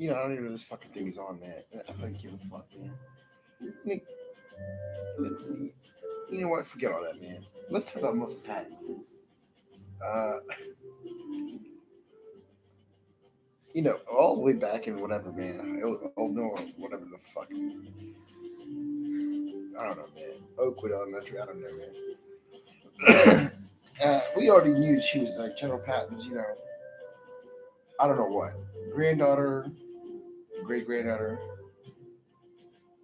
I don't even know this fucking thing is on, man. I don't give a fuck, man. You know what? Forget all that, man. Let's talk about Melissa Patton, man. Uh, all the way back in whatever, man. Oh no, whatever the fuck. I don't know, man. Oakwood Elementary. I don't know, man. We already knew she was like General Patton's, I don't know what, granddaughter, great granddaughter.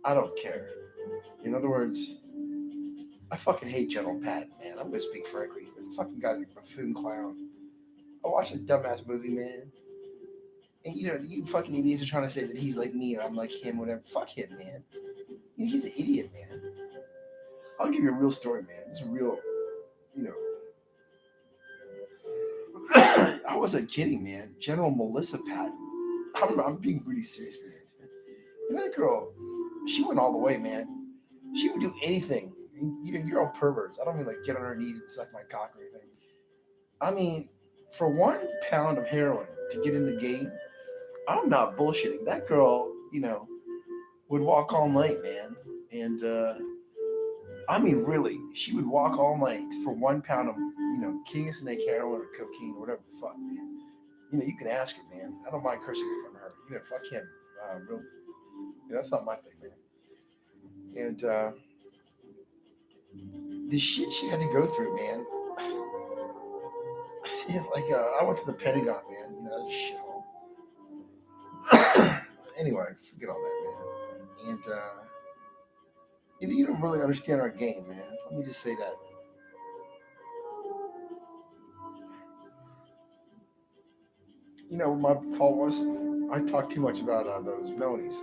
I don't care. In other words, I fucking hate General Patton, man. I'm gonna speak frankly. The fucking guy's a buffoon clown. I watched a dumbass movie, man. And you fucking idiots are trying to say that he's like me and I'm like him, whatever. Fuck him, man. He's an idiot, man. I'll give you a real story, man. It's a real, you know. I wasn't kidding, man. General Melissa Patton. I'm being really serious, man. And that girl, she went all the way, man. She would do anything. You're all perverts. I don't mean like get on her knees and suck my cock or anything. I mean, for 1 pound of heroin to get in the game, I'm not bullshitting. That girl, would walk all night, man. And I mean, really, she would walk all night for 1 pound of, king of snake heroin or cocaine or whatever the fuck, man. You can ask her, man. I don't mind cursing in front of her. Fuck him. Real, that's not my thing, man. And the shit she had to go through, man. Like, I went to the Pentagon, man. That shithole. Anyway, forget all that, man. And you don't really understand our game, man. Let me just say that. My fault was I talked too much about those Melonies,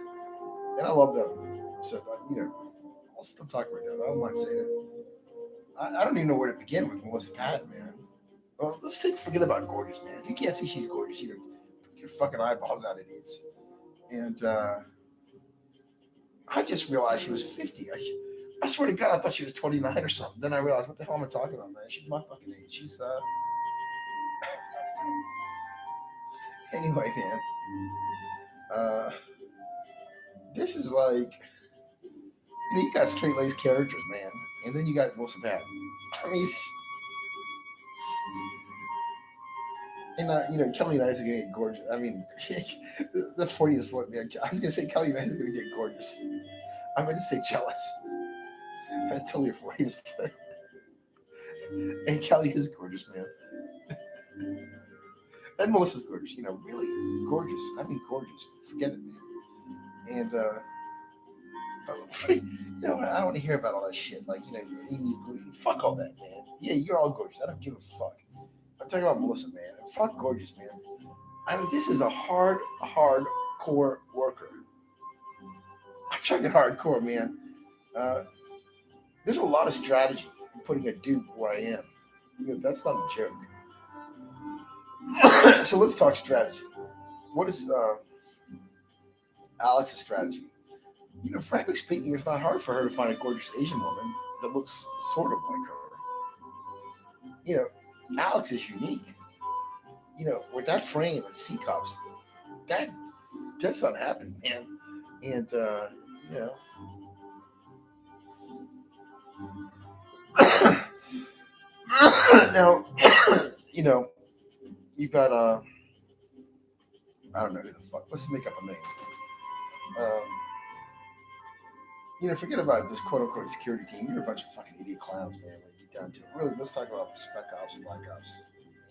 and I love them. So, I'll still talk about them. I don't mind saying it. I don't even know where to begin with Melissa Patton, man. Well, forget about gorgeous, man. If you can't see she's gorgeous, put your fucking eyeballs out, idiots. And I just realized she was 50. I swear to God, I thought she was 29 or something. Then I realized, what the hell am I talking about, man? She's my fucking age. She's anyway, man. This is like, you got straight laced characters, man, and then you got Melissa Patton. I mean, and Kelly Knight is gonna get gorgeous. I mean, the 40th look, man. I was gonna say Kelly Knight is gonna get gorgeous. I meant to say jealous. That's totally a 40th look. And Kelly is gorgeous, man. And Melissa's gorgeous. Really gorgeous. I mean, gorgeous. Forget it, man. And I don't want to hear about all that shit. Like, Amy's gorgeous. Fuck all that, man. Yeah, you're all gorgeous. I don't give a fuck. I'm talking about Melissa, man. Fuck gorgeous, man. I mean, this is a hardcore worker. I'm talking hardcore, man. There's a lot of strategy in putting a dude where I am. That's not a joke. So let's talk strategy. What is Alex's strategy? Frankly speaking, it's not hard for her to find a gorgeous Asian woman that looks sort of like her. Alex is unique. With that frame and C cups, that's not happening, man. And now, you've got I don't know who the fuck. Let's make up a name. Forget about this quote unquote security team. You're a bunch of fucking idiot clowns, man. When you get down to it, really, let's talk about spec ops and black ops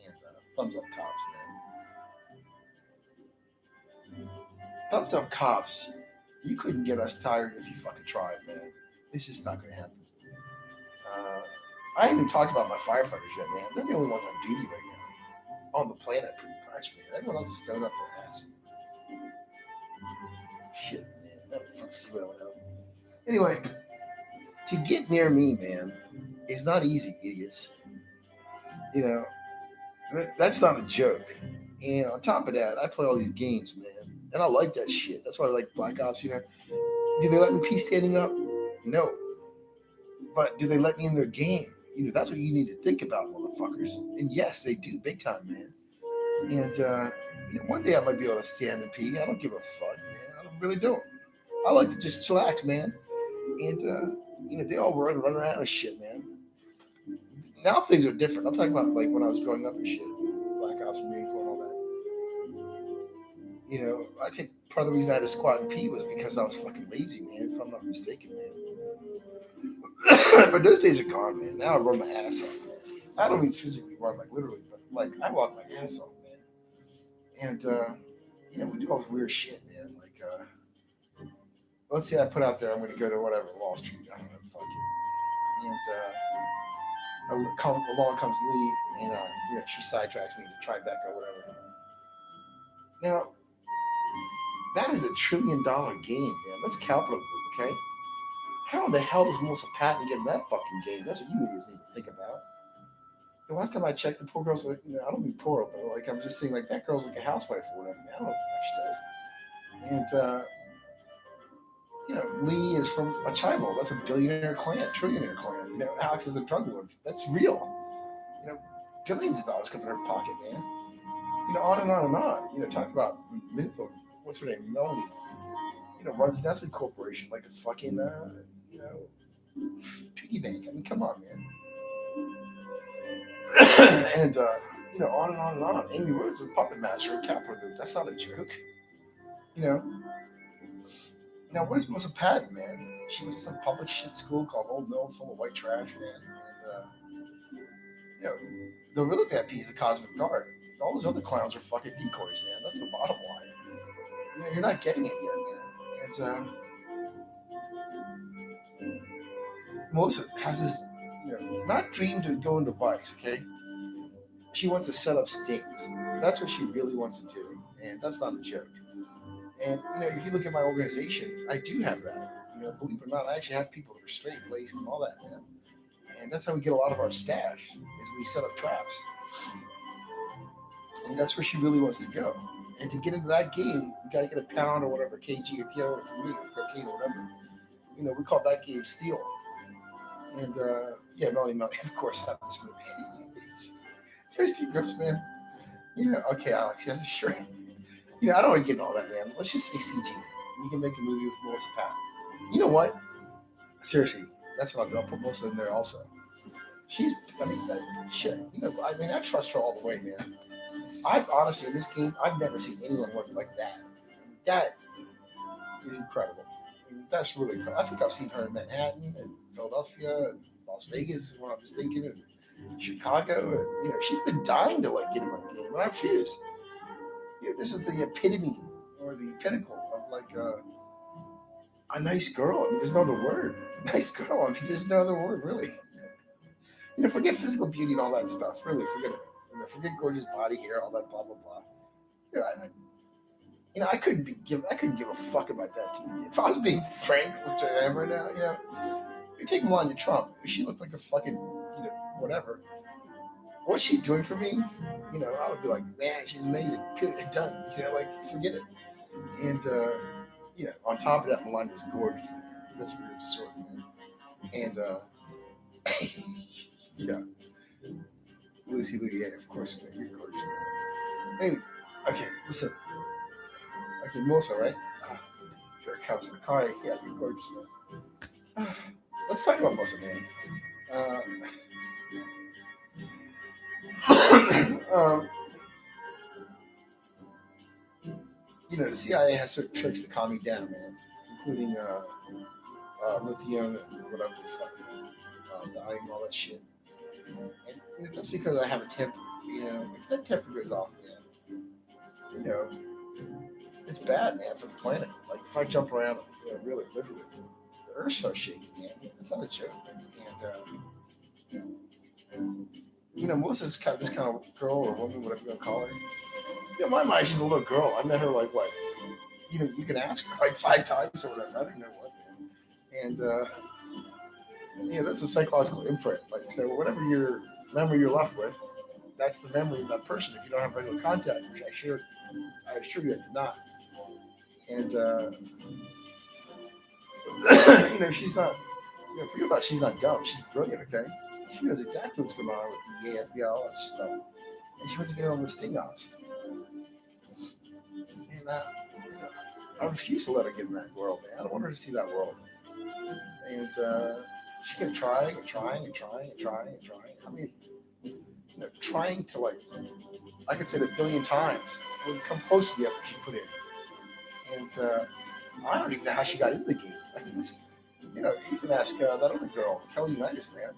and thumbs up cops, man. Thumbs up cops. You couldn't get us tired if you fucking tried, man. It's just not gonna happen. I haven't even talked about my firefighters yet, man. They're the only ones on duty right now on the planet, pretty much, man. Everyone else is stoned up their ass. Shit, man. That fucking see what I went out. Anyway, to get near me, man, is not easy, idiots. That's not a joke. And on top of that, I play all these games, man, and I like that shit. That's why I like Black Ops. Do they let me pee standing up? No. But do they let me in their game? That's what you need to think about, motherfuckers. And yes, they do, big time, man. And One day I might be able to stand and pee. I don't give a fuck, man. I really don't. I like to just chillax, man. And they all run around and shit, man. Now things are different. I'm talking about like when I was growing up and shit, Black Ops, Marine Corps, and all that. I think part of the reason I had to squat and pee was because I was fucking lazy, man. If I'm not mistaken, man. But those days are gone, man. Now I run my ass off, man. I don't mean physically run, like literally, but like I walk my ass off, man. And we do all this weird shit, man. Like, let's say I put out there I'm going to go to whatever Wall Street. I don't know, fuck it. Along comes Lee, and she sidetracks me to Tribeca or whatever. Now, that is $1 trillion game, man. That's Capital Group, okay? How in the hell does Melissa Patton get in that fucking game? That's what you idiots need to think about. The last time I checked, the poor girl's like, I don't mean poor, but like I'm just saying, like that girl's like a housewife or whatever. I don't know what the fuck she does. And Lee is from a Chival. That's a billionaire clan, trillionaire clan. Alex is a drug lord. That's real. Billions of dollars come in her pocket, man. On and on and on. Talk about what's her name, Melanie. Runs Nestle Corporation like a fucking piggy bank. I mean, come on, man. And on and on and on. Amy Woods was puppet master at Capital Group. That's not a joke. Now, what is Melissa Patton, man? She was in some public shit school called Old Mill, full of white trash, man. And the really bad piece of Cosmic Dart. All those other clowns are fucking decoys, man. That's the bottom line. You're not getting it yet, man. And Melissa has this, not dream to go into Vice, okay? She wants to set up stings. That's what she really wants to do, and that's not a joke. And if you look at my organization, I do have that. Believe it or not, I actually have people that are straight laced and all that, man. And that's how we get a lot of our stash, is we set up traps. And that's where she really wants to go. And to get into that game, you got to get a pound or whatever kg if you order from me, or cocaine or whatever. We call that game Steel. And Melanie, of course, have this movie. Thirsty girls, man. Okay, Alex, yeah, sure. I don't want to get into all that, man. Let's just say CG. You can make a movie with Melissa Patton. You know what? Seriously, that's what I'll do. I'll put Melissa in there also. Shit. I trust her all the way, man. I've honestly, in this game, I've never seen anyone work like that. That is incredible. That's really incredible. I think I've seen her in Manhattan and Philadelphia and Las Vegas, when I'm just thinking, and Chicago. And, she's been dying to get in my game, and I refuse. This is the epitome or the pinnacle of a nice girl. I mean, there's no other word. Nice girl. I mean, there's no other word, really. Forget physical beauty and all that stuff. Really, forget it. Forget gorgeous body hair, all that blah blah blah. I couldn't give a fuck about that to me. If I was being frank, which I am right now, you take Melania Trump. If she looked like a fucking, whatever. What she's doing for me, I would be like, man, she's amazing. Period. Done. Forget it. And on top of that, Melania's gorgeous, man. That's a weird sort, man. And Lucy Louie, yeah, of course, man, you're gorgeous, man. Anyway, okay, listen. Okay, Melissa, right? Here it comes in the car. Yeah, you're gorgeous, man. Let's talk about Melissa, man. The CIA has certain tricks to calm me down, man, including lithium and whatever the fuck, Valium, all that shit. And that's because I have a temper. If that temper goes off, man, it's bad, man, for the planet. Like if I jump around, really, literally, the earth starts shaking, man. It's not a joke. And Melissa's kind of this kind of girl or woman, whatever you want to call her. In my mind, she's a little girl. I met her like what? You can ask her like 5 times or whatever. I don't know what, man. And that's a psychological imprint. Like so, whatever your memory you're left with, that's the memory of that person. If you don't have regular contact, which I assure you I did not. And she's not. Forget about she's not dumb. She's brilliant. Okay, she knows exactly what's going on with the FBI, all that stuff, and she wants to get on the sting ops. And I refuse to let her get in that world, man. I don't want her to see that world. And she kept trying and trying and trying and trying and trying. I mean, trying to like I could say it a billion times. It would come close to the effort she put in. And I don't even know how she got into the game. I mean, you can ask that other girl, Kelly Unitas, man.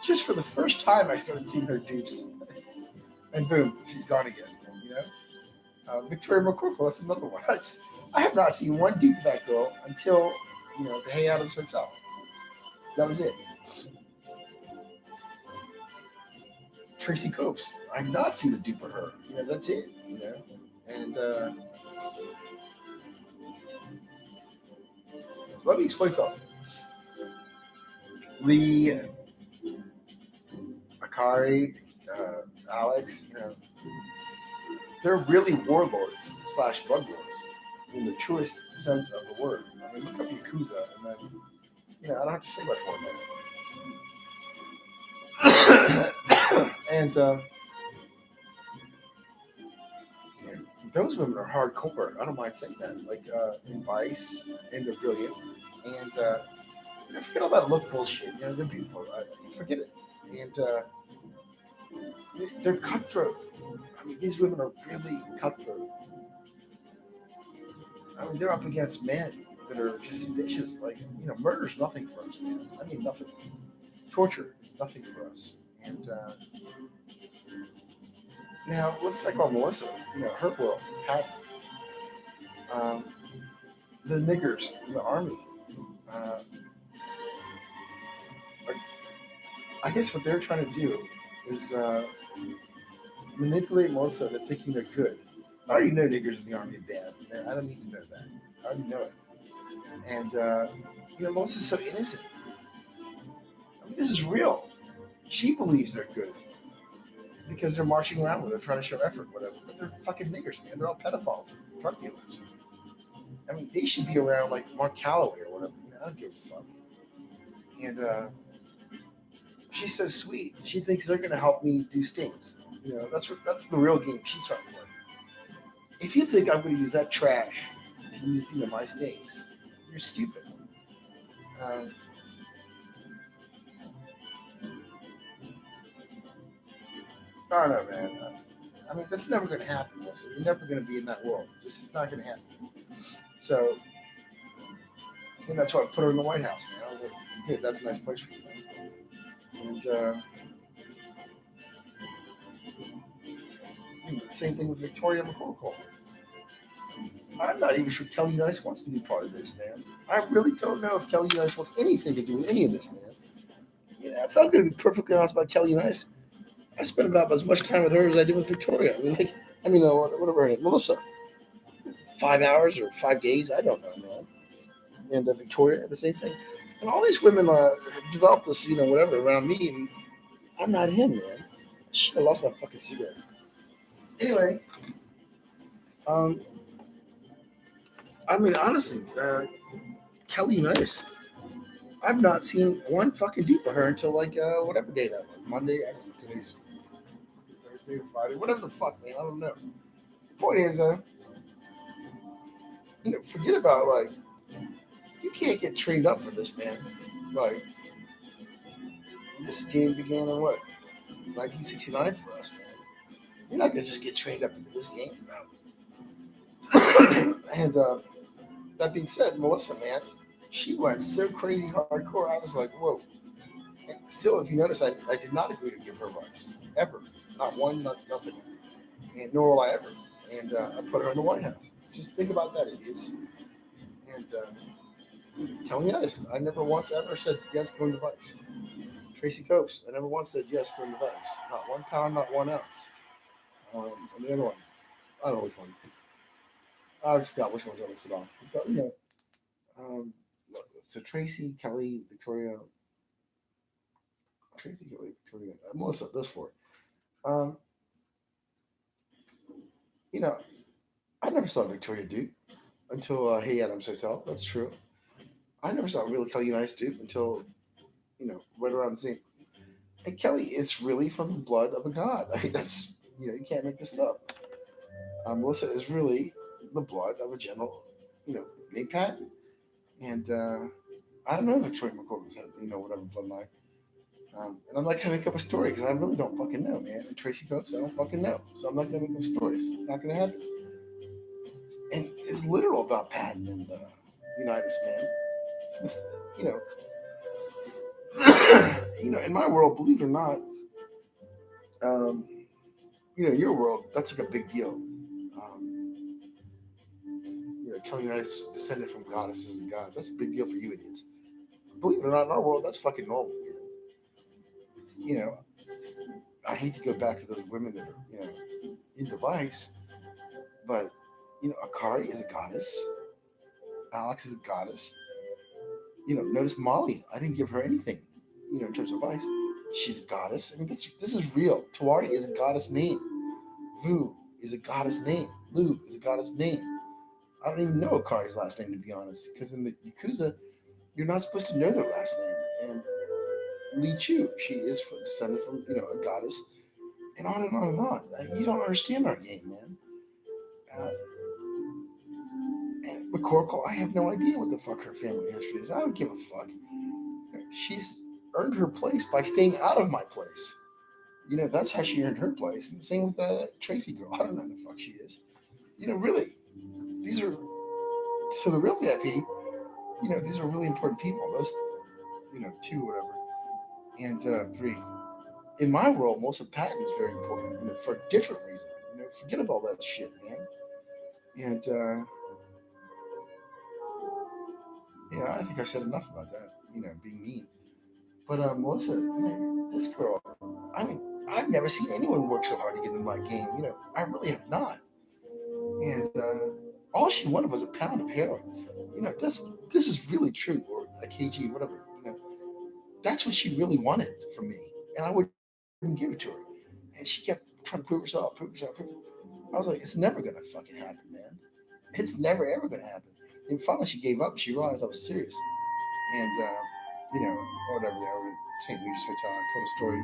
Just for the first time, I started seeing her dupes, and boom, she's gone again. You know, Victoria McCorkle, that's another one. I have not seen one dupe of that girl until the Hay Adams Hotel. That was it. Tracy Copes, I've not seen a dupe of her. That's it. And let me explain something. Lee, Akari, Alex, they're really warlords / drug lords in the truest sense of the word. I mean, look up Yakuza, and then I don't have to say much more about it. And those women are hardcore. I don't mind saying that. Like in Vice, and they're brilliant. And forget all that look bullshit. They're beautiful. Forget it. And they're cutthroat. I mean, these women are really cutthroat. I mean, they're up against men that are just vicious. Like, murder's nothing for us, man. I mean, nothing. Torture is nothing for us. And now, let's talk about Melissa. Her world, Patty. The niggers in the army. I guess what they're trying to do is manipulate Melissa into thinking they're good. I already know niggers in the army are bad. I don't need to know that. I already know it. And Melissa's so innocent. I mean, this is real. She believes they're good because they're marching around with her, trying to show effort, whatever. But they're fucking niggers, man. They're all pedophiles, drug dealers. I mean, they should be around like Mark Calloway or whatever. I don't give a fuck. And she's so sweet. She thinks they're going to help me do stings. That's the real game she's trying to play. If you think I'm going to use that trash to use my stings, you're stupid. I don't know, man. I mean, that's never going to happen. Also. You're never going to be in that world. It's not going to happen. So, that's why I put her in the White House, man. I was like, hey, that's a nice place for you, man. And same thing with Victoria McCorkle. I'm not even sure Kelly Unitas wants to be part of this, man. I really don't know if Kelly Unitas wants anything to do with any of this, man. If I'm going to be perfectly honest about Kelly Unitas, I spent about as much time with her as I did with Victoria. Whatever her name, Melissa. 5 hours or 5 days, I don't know, man. And Victoria, the same thing. And all these women have developed this, whatever, around me, and I'm not him, man. I should have lost my fucking cigarette. Anyway, I mean, honestly, Kelly Unitas, I've not seen one fucking dupe of her until like whatever day that was. Monday, I don't know, today's Thursday or Friday, whatever the fuck, man. I don't know. The point is, forget about like you can't get trained up for this, man. Like this game began in what 1969 for us, man. You're not gonna just get trained up into this game, no. And that being said, Melissa, man, she went so crazy hardcore. I was like, whoa. And still, if you notice, I did not agree to give her advice ever, not one, nothing, and nor will I ever. And I put her in the White House. Just think about that, idiots. And Kelly Unitas, I never once ever said yes, going to Vice. Tracy Copes, I never once said yes, going to Vice. Not 1 pound, not 1 ounce. And the other one, I don't know which one. I forgot which ones I listed off. But, so Tracy, Kelly, Victoria, Melissa, those 4. I never saw Victoria dupe until Hay Adams Hotel. That's true. I never saw real Kelly Unitas dupe until, right around the same. And Kelly is really from the blood of a god. I mean, that's, you can't make this up. Melissa is really the blood of a general, named Patton. And I don't know if Troy McCoy was, whatever bloodline. And I'm not gonna make up a story because I really don't fucking know, man. And Tracy Copes, I don't fucking know, so I'm not gonna make up stories. Not gonna happen. And it's literal about Patton and Unitas, man. It's, you know, in my world, believe it or not, um, your world, that's like a big deal. Kelly Unitas descended from goddesses and gods. That's a big deal for you idiots. Believe it or not, in our world, that's fucking normal, man. I hate to go back to those women that are, in device, but Akari is a goddess. Alex is a goddess. Notice Molly. I didn't give her anything, in terms of advice. She's a goddess. I mean, this is real. Tawari is a goddess name. Vu is a goddess name. Lu is a goddess name. I don't even know Akari's last name, to be honest, because in the Yakuza, you're not supposed to know their last name. And Li Chu, she is descended from, a goddess, and on and on and on. You don't understand our game, man. And McCorkle, I have no idea what the fuck her family history is. I don't give a fuck. She's earned her place by staying out of my place. That's how she earned her place. And the same with that Tracy girl. I don't know who the fuck she is. Really, these are, so the real VIP, these are really important people. Those, two, whatever. And three. In my world, Melissa Patton is very important, for a different reason. Forget about that shit, man. And, I think I said enough about that, being mean. But Melissa, this girl, I mean, I've never seen anyone work so hard to get in my game. I really have not. And all she wanted was a pound of heroin. This is really true, or a kg, whatever. That's what she really wanted from me, and I wouldn't give it to her. And she kept trying to prove herself, prove herself, prove herself. I was like, it's never gonna fucking happen, man. It's never ever gonna happen. And finally, she gave up. And she realized I was serious. And or whatever. They were in St. Regis Hotel. I told a story.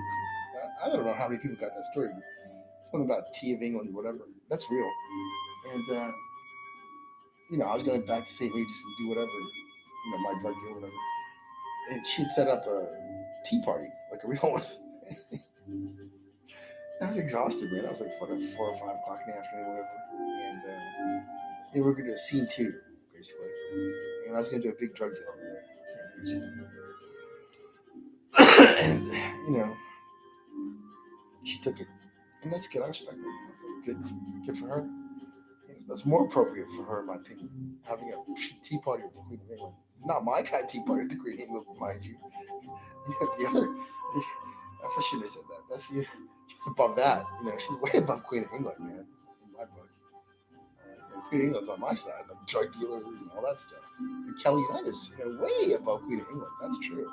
I don't know how many people got that story. Something about Tea of England, whatever. That's real. And I was going back to St. Regis and do whatever, my drug deal, whatever. And she'd set up a tea party, like a real one. I was exhausted, man. I was like 4 or 5 o'clock in the afternoon, whatever. And we were going to do a scene 2, basically. And I was going to do a big drug deal over there. And, she took it. And that's good. I respect her. I was like, good for her. That's more appropriate for her, in my opinion. Having a tea party with the Queen of England. Not my kind of tea party with the Queen of England, mind you. The other, I shouldn't have said that. She's above that. She's way above Queen of England, man. In my book. And Queen of England's on my side, like drug dealers and all that stuff. And Kelly Unitas, way above Queen of England. That's true.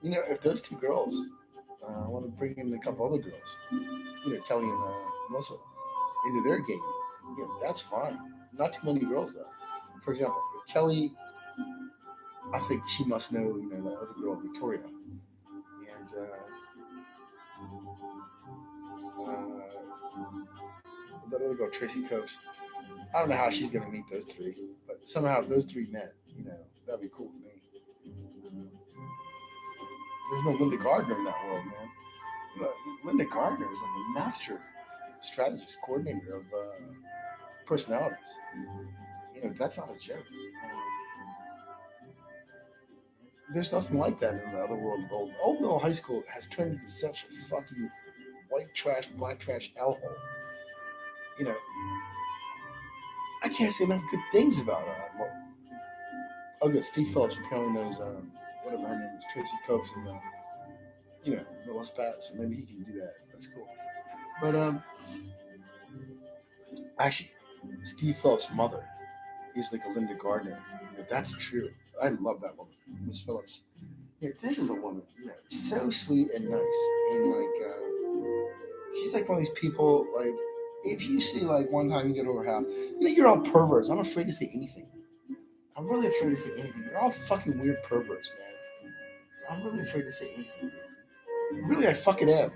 If those two girls, I want to bring in a couple other girls, Kelly and Melissa, into their game, that's fine. Not too many girls, though. For example, if Kelly, I think she must know, that other girl, Victoria. And that other girl, Tracy Copes. I don't know how she's going to meet those three, but somehow if those three met, that'd be cool to me. There's no Linda Gardner in that world, man. Linda Gardner is like a master strategist, coordinator of personalities. That's not a joke. There's nothing like that in the other world of Old. Old Mill High School has turned into such a fucking white trash, black trash hellhole. I can't say enough good things about it. Oh, good. Steve Phillips apparently knows whatever her name is, Tracy Copes, and Melissa Patton, so maybe he can do that. That's cool. But actually, Steve Phillips' mother is like a Linda Gardner. That's true. I love that woman, Miss Phillips. This is a woman, so sweet and nice, and she's like one of these people. Like, if you see like one time you get over her house, you're all perverts. I'm afraid to say anything. I'm really afraid to say anything. You're all fucking weird perverts, man. I'm really afraid to say anything. Really, I fucking am.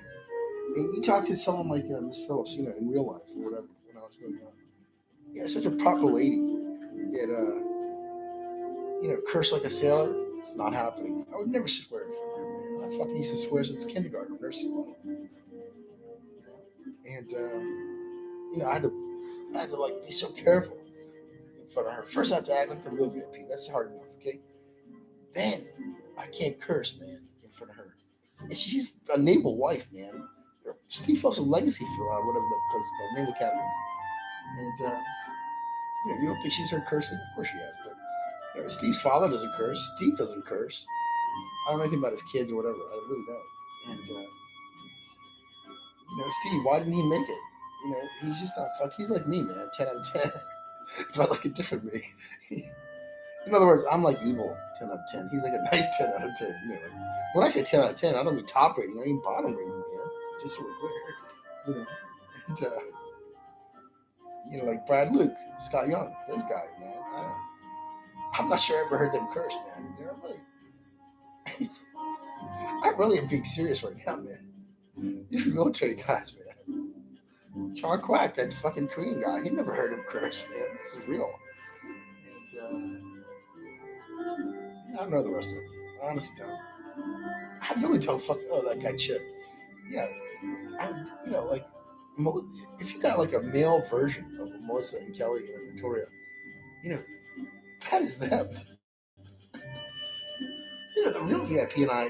And you talk to someone like Miss Phillips, in real life or whatever, when I was growing up. Yeah, such a proper lady. Yet, curse like a sailor, not happening. I would never swear in front of her, man. I fucking used to swear since kindergarten, nursing home. And, I had to like be so careful in front of her. First, I have to act like the real VIP. That's hard enough, okay? Then, I can't curse, man, in front of her. And she's a naval wife, man. Steve Phelps' a legacy for whatever that place is called, Naval Academy. And, you don't think she's heard cursing? Of course she has, but Steve's father doesn't curse. Steve doesn't curse. I don't know anything about his kids or whatever. I really don't. And Steve, why didn't he make it? He's just not fuck. He's like me, man. 10 out of 10. But like a different me. In other words, I'm like evil 10 out of 10. He's like a nice 10 out of 10. Like, when I say 10 out of 10, I don't mean top rating. I mean bottom rating, man. Just so we're clear. And, like Brad Luke, Scott Young, those guys, man. I'm not sure I ever heard them curse, man. I really am being serious right now, man. These military guys, man. Sean Quack, that fucking Korean guy, he never heard him curse, man. This is real. And I don't know the rest of it. I honestly don't. I really don't fuck. Oh, that guy Chip. Yeah, like if you got like a male version of Melissa and Kelly and Victoria, that is them. The real VIP and I,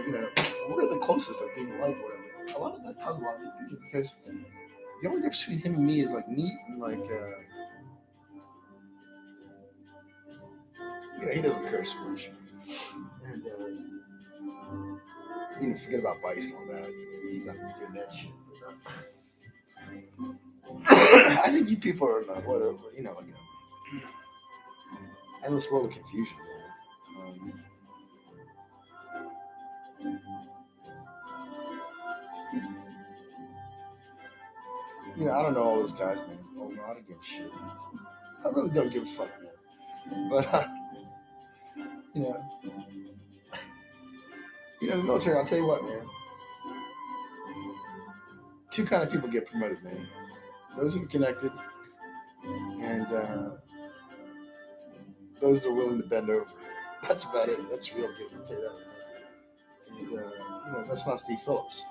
we're the closest of being like whatever. A lot of that causes a lot of confusion because the only difference between him and me is like me and like he doesn't curse much. And forget about Vice and all that. He's not gonna be doing that shit. But, I think you people are in whatever, like endless world of confusion, man. I don't know all those guys, man. Oh no, I don't give a shit. I really don't give a fuck, man. But the military. I'll tell you what, man. Two kind of people get promoted, man. Those who are connected, and those that are willing to bend over. That's about it. That's real good. I'll tell you that. And that's not Steve Phillips.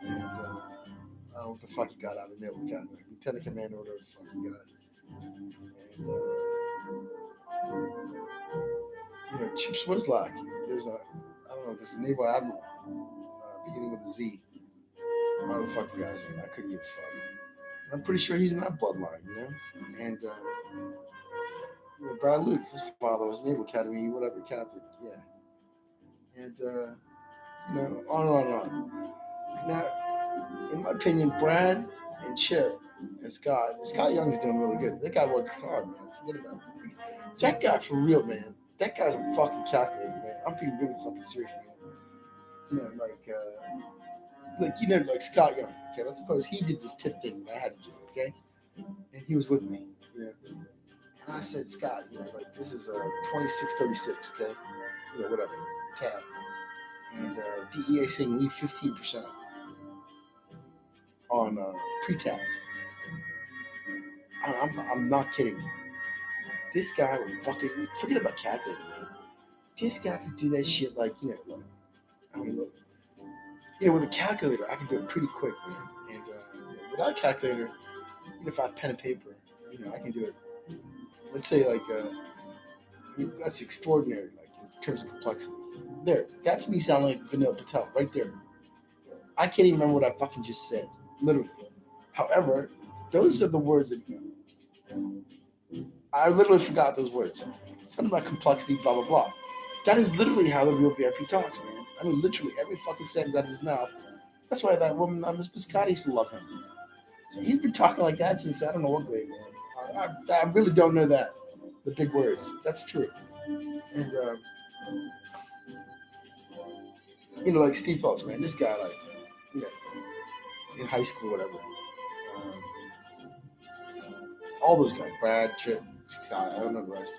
And I don't know what the fuck he got out of Naval Academy. Lieutenant Commander, whatever the fuck he got. And Chip Swislak. There's a naval admiral beginning with a Z. I don't know the fuck the guy's name. I couldn't give a fuck. I'm pretty sure he's in that bloodline, And Brad Luke, his father was Naval Academy, whatever, captain, yeah. And on and on and on. Now, in my opinion, Brad and Chip and Scott Young is doing really good. That guy worked hard, man. Forget about it. That guy for real, man. That guy's a fucking calculator, man. I'm being really fucking serious, man. Like Scott Young. Okay, let's suppose he did this tip thing that I had to do, okay? And he was with me, And I said, Scott, this is 2636, okay? Whatever, tab. And DEA saying leave 15% on pre-tax. I'm not kidding. This guy would fucking forget about calculating, man. This guy could do that shit with a calculator, I can do it pretty quick, man. And without a calculator, if I have pen and paper, I can do it. Let's say that's extraordinary, like in terms of complexity. There, that's me sounding like Vanilla Patel right there. I can't even remember what I fucking just said, literally. However, those are the words that I literally forgot those words. Something about complexity, blah blah blah. That is literally how the real VIP talks, man. I mean, literally every fucking sentence out of his mouth. That's why that woman, Miss Biscotti, used to love him. So he's been talking like that since I don't know what grade, man. I really don't know that. The big words. That's true. And like Steve Phelps, man. This guy, in high school, whatever. All those guys, Brad, Chip, Scott. I don't know the rest.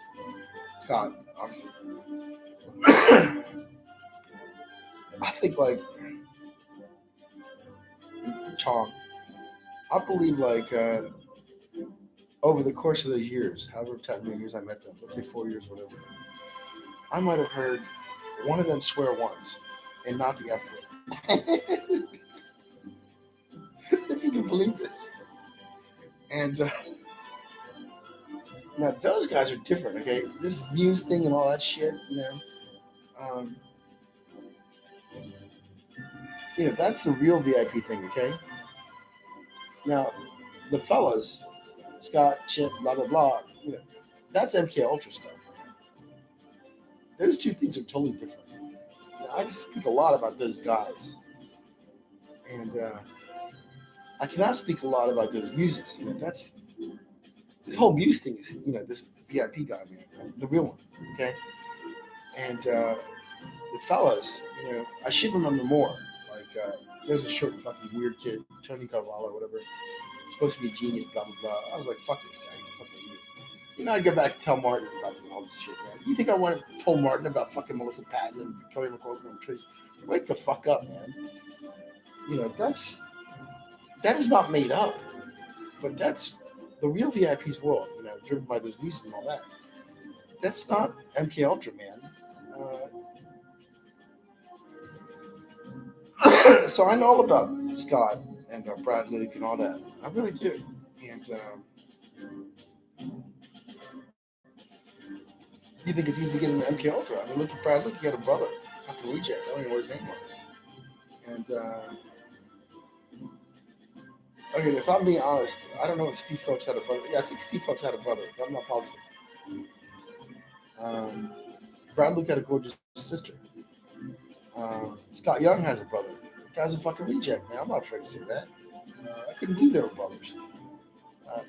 Scott, obviously. I think Chong, I believe like over the course of those years, however many years I met them, let's say 4 years, whatever, I might have heard one of them swear once and not the F word. If you can believe this. And now those guys are different, okay? This Muse thing and all that shit, um, that's the real VIP thing, okay? Now, the fellas, Scott, Chip, blah blah blah, that's MK Ultra stuff. Those two things are totally different. Now, I can speak a lot about those guys, and I cannot speak a lot about those muses. That's this whole Muse thing is, this VIP guy, man, the real one, okay? And the fellas, I should remember more. Like, there's a short, fucking weird kid, Tony Carvalho, whatever. He's supposed to be a genius, blah blah blah. I was like, fuck this guy, he's a fucking idiot. I'd go back and tell Martin about all this shit, man. You think I went and told Martin about fucking Melissa Patton and Victoria McCormick and Tracy? Wake the fuck up, man. That is not made up, but that's the real VIP's world. Driven by those music and all that. That's not MK Ultra, man. So I know all about Scott and Brad Luke and all that. I really do. And you think it's easy to get into MK Ultra? I mean, look at Brad Luke. He had a brother, fucking reject. I don't even know what his name was. And okay, if I'm being honest, I don't know if Steve Phelps had a brother. Yeah, I think Steve Phelps had a brother, but I'm not positive. Brad Luke had a gorgeous sister. Scott Young has a brother. The guy's a fucking reject, man. I'm not afraid to say that. I couldn't believe they were brothers.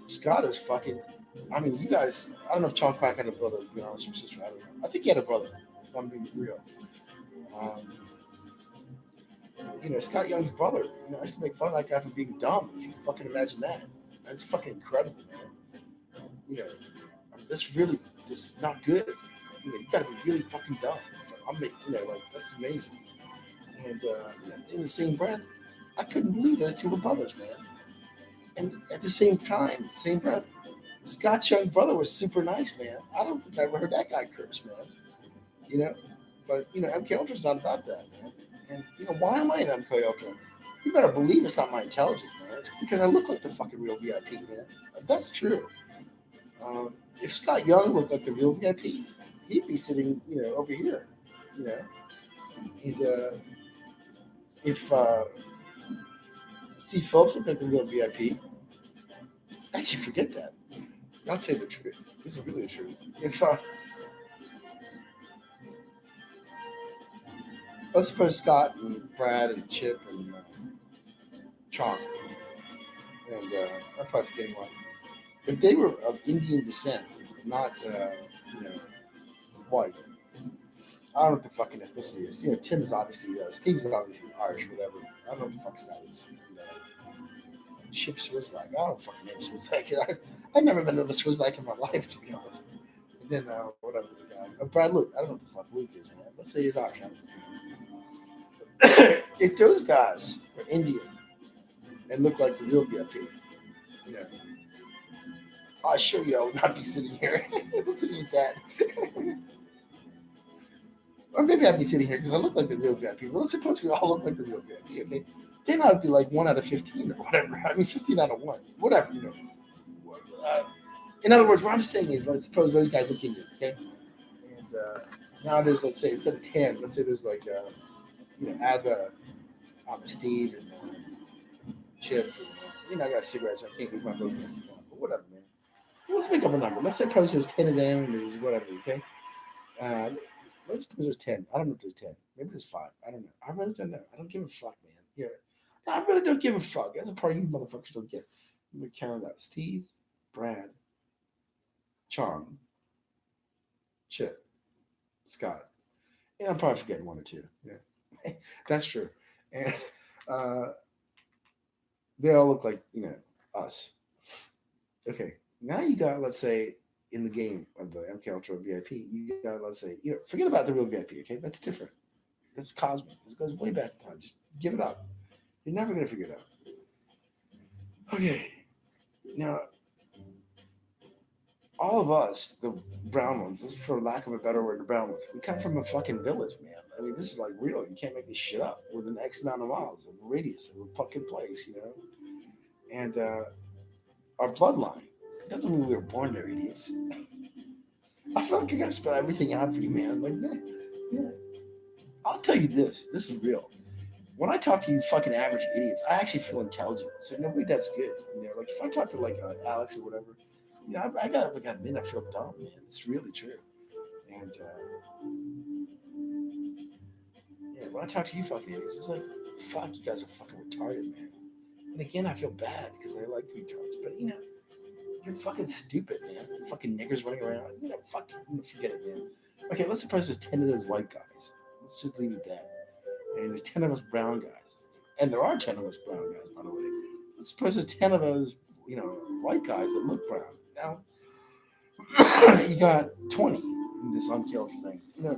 Scott is fucking. I mean, you guys. I don't know if Chong Quack had a brother. To be honest, or sister. I don't know. I think he had a brother. If I'm being real. Scott Young's brother. I used to make fun of that guy for being dumb. If you can fucking imagine that, that's fucking incredible, man. That's really just not good. You gotta be really fucking dumb. That's amazing. And in the same breath, I couldn't believe those two were brothers, man. And at the same time, same breath, Scott's young brother was super nice, man. I don't think I ever heard that guy curse, man. But MK Ultra's not about that, man. And why am I in MK Ultra? You better believe it's not my intelligence, man. It's because I look like the fucking real VIP, man. That's true. If Scott Young looked like the real VIP, he'd be sitting, over here, And if Steve Phelps looked like the real VIP, actually forget that. I'll tell you the truth. This is really the truth. If let's suppose Scott and Brad and Chip and Chong, and I'm probably forgetting one. If they were of Indian descent, not white, I don't know what the fucking ethnicity is. Tim is obviously Steve is obviously Irish, whatever. I don't know what the fuck Scott is. Chip Swizlak. I don't fucking name Swizlak. I've never met another Swizlak in my life, to be honest. And then whatever the guy. Brad Luke. I don't know what the fuck Luke is, man. Let's say he's Irish. If those guys were Indian and looked like the real VIP, I assure you I would not be sitting here to eat that. Or maybe I'd be sitting here because I look like the real VIP. Well, let's suppose we all look like the real VIP, okay? Then I'd be like 1 out of 15 or whatever. I mean, 15 out of 1. Whatever, in other words, what I'm saying is, let's suppose those guys look Indian, okay? And now there's, let's say, instead of 10, let's say there's like, add Steve and Chip. And, I got cigarettes, so I can't use my both hands. But whatever, man. Let's make up a number. Let's suppose there's 10 of them and there's whatever, okay? Let's suppose there's 10. I don't know if there's 10. Maybe there's 5. I don't know. I really don't know. I don't give a fuck, man. Here. I really don't give a fuck. That's a part of you motherfuckers don't get. Let me count it out. Steve, Brad, Chong, Chip, Scott. And I'm probably forgetting 1 or 2. Yeah. That's true. And they all look like, us. Okay. Now you got, let's say, in the game of the MK Ultra VIP, you got, let's say, forget about the real VIP, okay? That's different. That's cosmic. This goes way back in time. Just give it up. You're never going to figure it out. Okay, now all of us, the brown ones, this is for lack of a better word, the brown ones, we come from a fucking village, man. I mean, this is like real. You can't make this shit up within X amount of miles of radius of a fucking place, you know? And our bloodline. It doesn't mean we were born there, idiots. I feel like I gotta spell everything out for you, man. Like, man, yeah. I'll tell you this. This is real. When I talk to you fucking average idiots, I actually feel intelligent. So nobody that's good. You know, like if I talk to like Alex or whatever, you know, I gotta admit I feel dumb, man. It's really true. And yeah, when I talk to you fucking idiots, it's like, fuck, you guys are fucking retarded, man. And again, I feel bad because I like retards, but you know, you're fucking stupid, man. Fucking niggers running around. You know, fuck, you know, forget it, man. Okay, let's suppose there's 10 of those white guys. Let's just leave it at that. And there's 10 of us brown guys. And there are 10 of us brown guys, by the way. Let's suppose there's 10 of those, you know, white guys that look brown. Now, you got 20 in this unkilled thing. You know,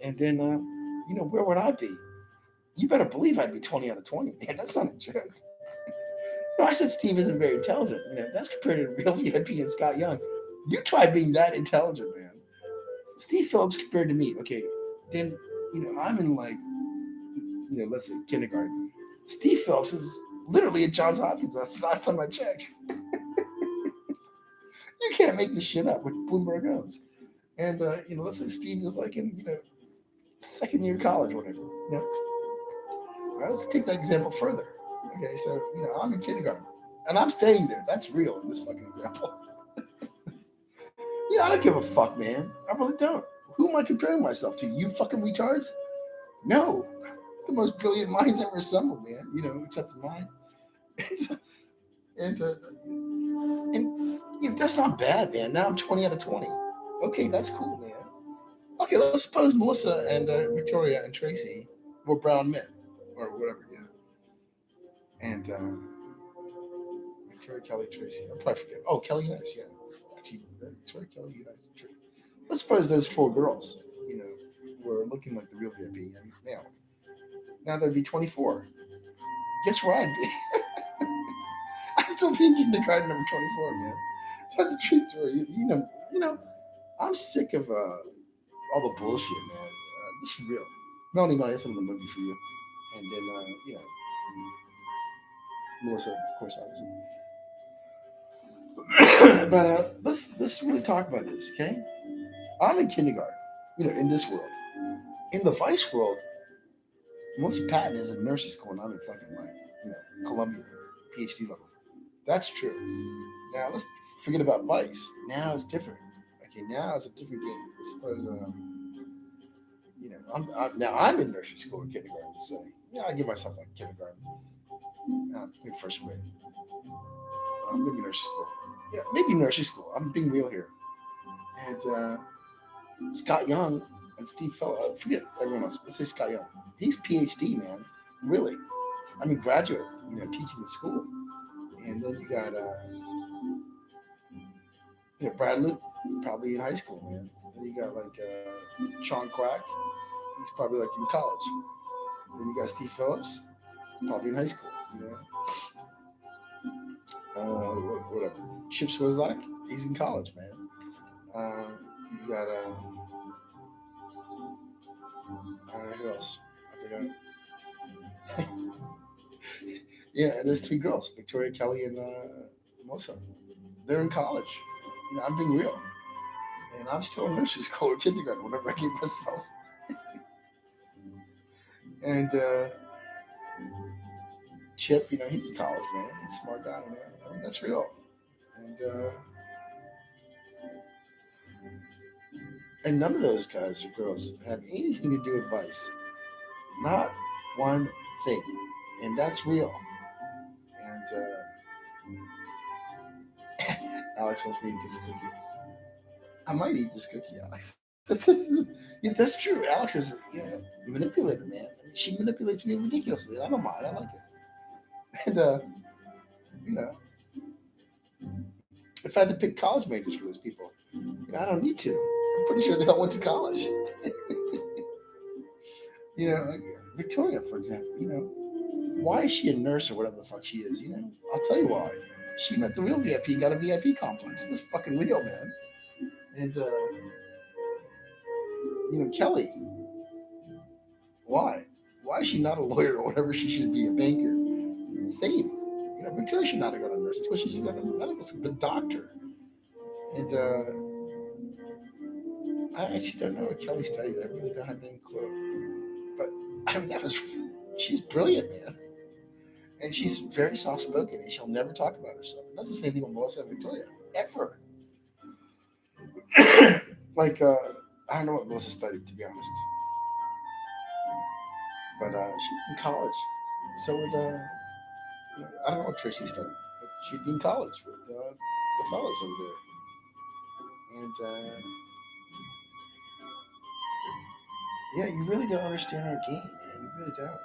and then, you know, where would I be? You better believe I'd be 20 out of 20. Man, that's not a joke. No, I said Steve isn't very intelligent. You know, that's compared to real VIP and Scott Young. You try being that intelligent, man. Steve Phillips compared to me. Okay, then you know I'm in like let's say kindergarten. Steve Phillips is literally at Johns Hopkins. The last time I checked, you can't make this shit up with Bloomberg owns. And let's say Steve is like in second year college, or whatever. You know, let's take that example further. Okay, so I'm in kindergarten and I'm staying there. That's real in this fucking example. I don't give a fuck, man. I really don't. Who am I comparing myself to? You fucking retards? No. The most brilliant minds ever assembled, man. Except for mine. and that's not bad, man. Now I'm 20 out of 20. Okay, that's cool, man. Okay, let's suppose Melissa and Victoria and Tracy were brown men or whatever, yeah. And Victoria, Kelly, Tracy. I'm probably forgetting. Oh, Kelly Unice, yeah. Actually, Victoria, Kelly, Unice, Tracy. Let's suppose those four girls, were looking like the real VIP and now. Now there'd be 24. Guess where I'd be? I'd still be in kindergarten number 24, man. That's the true story. I'm sick of all the bullshit, man. This is real. Melanie might have some of the movie for you. And then, Melissa, of course, obviously. But let's really talk about this, okay? I'm in kindergarten, in this world. In the Vice world, Melissa Patton is in nursing school, and I'm in fucking Columbia, PhD level. That's true. Now let's forget about Vice. Now it's different. Okay, now it's a different game. I suppose, I'm in nursery school or kindergarten. So I give myself like kindergarten, maybe first grade, maybe nursery school. Yeah, maybe nursery school. I'm being real here. And Scott Young and Steve Fellow. Forget everyone else. Let's say Scott Young. He's PhD, man. Really. I mean, graduate. Teaching the school. And then you got Brad Luke, probably in high school, man. Then you got like Sean Quack. He's probably like in college. Then you got Steve Phillips, probably in high school. Whatever. Chip Swislak, he's in college, man. You got who else? I forgot. Yeah, and there's three girls, Victoria, Kelly, and Melissa. They're in college. I'm being real. And I'm still in nursery school or kindergarten, whatever I give myself. And Chip, he's in college, man. He's a smart guy, I mean, that's real. And none of those guys or girls have anything to do with Vice. Not one thing. And that's real. And Alex wants me to eat this cookie. I might eat this cookie, Alex. That's true. Alex is, manipulator, man. I mean, she manipulates me ridiculously. I don't mind. I like it. And, if I had to pick college majors for those people, I don't need to. I'm pretty sure they all went to college. Like Victoria, for example, Why is she a nurse or whatever the fuck she is? You know, I'll tell you why. She met the real VIP and got a VIP complex. This is fucking real, man. And Kelly, why? Why is she not a lawyer or whatever? She should be a banker. Same. Victoria should not have gone to nursing school. She should have gone to medical school, the doctor. And I actually don't know what Kelly studied. I really don't have any clue. But I mean, she's brilliant, man. And she's very soft spoken and she'll never talk about herself. And that's the same thing with Melissa and Victoria. Ever. Like, I don't know what Melissa studied, to be honest. But she'd be in college. So would, I don't know what Tracy studied, but she'd be in college with the fellas over there. And, yeah, you really don't understand our game, man. You really don't.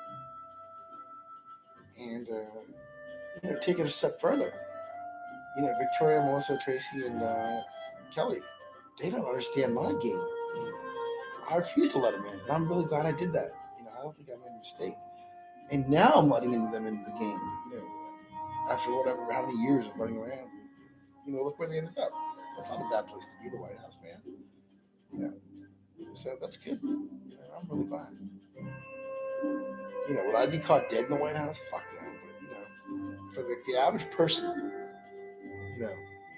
And, take it a step further. Victoria, Melissa, Tracy, and Kelly, they don't understand my game. I refuse to let them in, and I'm really glad I did that. I don't think I made a mistake. And now I'm letting them into the game. After whatever, how many years of running around, look where they ended up. That's not a bad place to be, the White House, man. So that's good. I'm really glad. Would I be caught dead in the White House? Fuck no. But for the average person,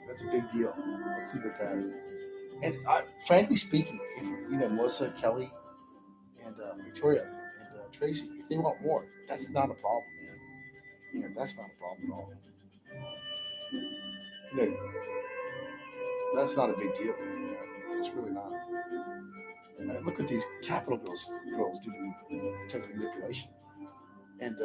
that's a big deal. Let's leave it at that. And frankly speaking, if Melissa, Kelly, and Victoria and Tracy, if they want more, that's not a problem, man. That's not a problem at all. That's not a big deal. It's really not. Look what these Capitol girls do to me in terms of manipulation. And